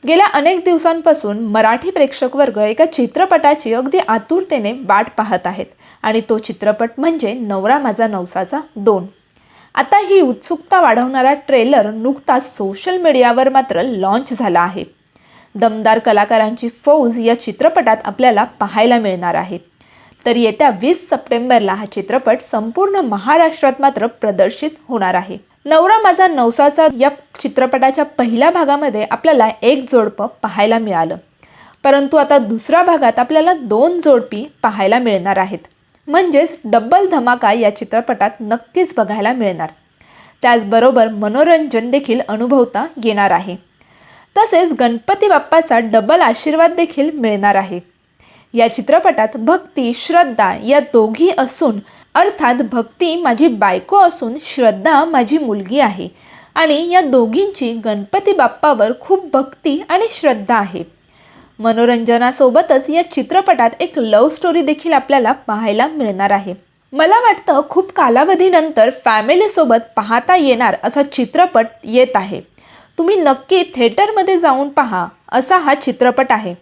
गेल्या अनेक दिवसांपासून मराठी प्रेक्षक वर्ग एका चित्रपटाची अगदी आतुरतेने वाट पाहत आहेत आणि तो चित्रपट म्हणजे नवरा माझा नवसाचा 2. आता ही उत्सुकता वाढवणारा ट्रेलर नुकताच सोशल मीडियावर मात्र लॉन्च झाला आहे. दमदार कलाकारांची फौज या चित्रपटात आपल्याला पाहायला मिळणार आहे. तर येत्या 20 सप्टेंबरला हा चित्रपट संपूर्ण महाराष्ट्रात मात्र प्रदर्शित होणार आहे. नवरा माझा नवसाचा या चित्रपटाच्या पहिल्या भागामध्ये आपल्याला एक जोडपं पाहायला मिळालं, परंतु आता दुसऱ्या भागात आपल्याला 2 जोडपी पाहायला मिळणार आहेत. म्हणजेच डबल धमाका या चित्रपटात नक्कीच बघायला मिळणार. त्याचबरोबर मनोरंजन देखील अनुभवता येणार आहे. तसेच गणपती बाप्पाचा डबल आशीर्वाद देखील मिळणार आहे. या चित्रपटात भक्ती श्रद्धा या दोघी असून, अर्थात भक्ती माझी बायको असून श्रद्धा माझी मुलगी आहे आणि या दोघींची गणपती बाप्पावर खूप भक्ती आणि श्रद्धा आहे. मनोरंजनासोबतच या चित्रपटात एक लव्ह स्टोरी देखील आपल्याला पाहायला मिळणार आहे. मला वाटतं खूप कालावधीनंतर फॅमिलीसोबत पाहता येणार असा चित्रपट येत आहे. तुम्ही नक्की थिएटरमध्ये जाऊन पहा असा हा चित्रपट आहे,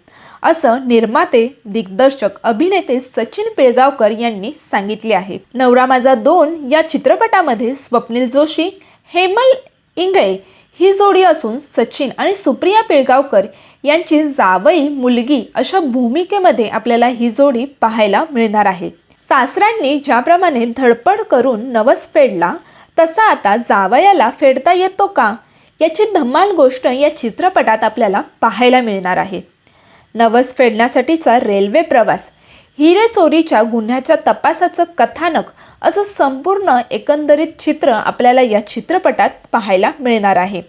असं निर्माते दिग्दर्शक अभिनेते सचिन पिळगावकर यांनी सांगितले आहे. नवरा माझा 2 या चित्रपटामध्ये स्वप्नील जोशी, हेमल इंगळे ही जोडी असून सचिन आणि सुप्रिया पिळगावकर यांची जावई मुलगी अशा भूमिकेमध्ये आपल्याला ही जोडी पाहायला मिळणार आहे. सासऱ्यांनी ज्याप्रमाणे धडपड करून नवस फेडला तसा आता जावयाला फेडता येतो का, याची धमाल गोष्ट या चित्रपटात आपल्याला पाहायला मिळणार आहे. नवस फेडण्यासाठीचा रेल्वे प्रवास, हिरे चोरीच्या गुन्ह्याच्या तपासाचं कथानक असं संपूर्ण एकंदरीत चित्र आपल्याला या चित्रपटात पाहायला मिळणार आहे.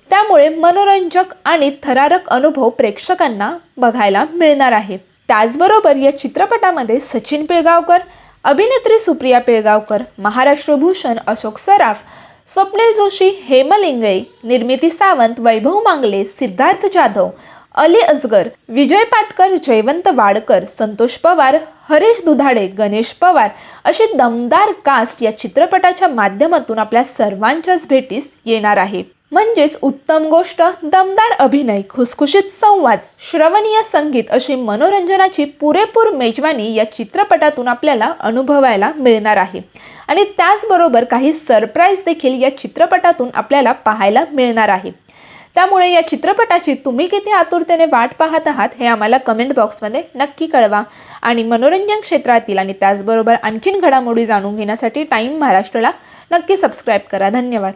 त्यामुळे मनोरंजक आणि थरारक अनुभव प्रेक्षकांना बघायला मिळणार आहे. त्याचबरोबर या चित्रपटामध्ये सचिन पिळगावकर, अभिनेत्री सुप्रिया पिळगावकर, महाराष्ट्र भूषण अशोक सराफ, स्वप्नील जोशी, हेमल इंगळे, निर्मिती सावंत, वैभव मांगले, सिद्धार्थ जाधव, अली असगर, विजय पाटकर, जयवंत वाडकर, संतोष पवार, हरीश दुधाडे, गणेश पवार अशी दमदार कास्ट या चित्रपटाच्या माध्यमातून आपल्या सर्वांच्याच भेटीस येणार आहे. म्हणजेच उत्तम गोष्ट, दमदार अभिनय, खुसखुशीत संवाद, श्रवणीय संगीत अशी मनोरंजनाची पुरेपूर मेजवानी या चित्रपटातून आपल्याला अनुभवायला मिळणार आहे. आणि त्याचबरोबर काही सरप्राईज देखील या चित्रपटातून आपल्याला पाहायला मिळणार आहे. त्यामुळे या चित्रपटाची तुम्ही किती आतुरतेने वाट पाहत आहात हे आम्हाला कमेंट बॉक्समध्ये नक्की कळवा. आणि मनोरंजन क्षेत्रातील आणि त्याचबरोबर आणखीन घडामोडी जाणून घेण्यासाठी टाइम महाराष्ट्राला नक्की सबस्क्राईब करा. धन्यवाद.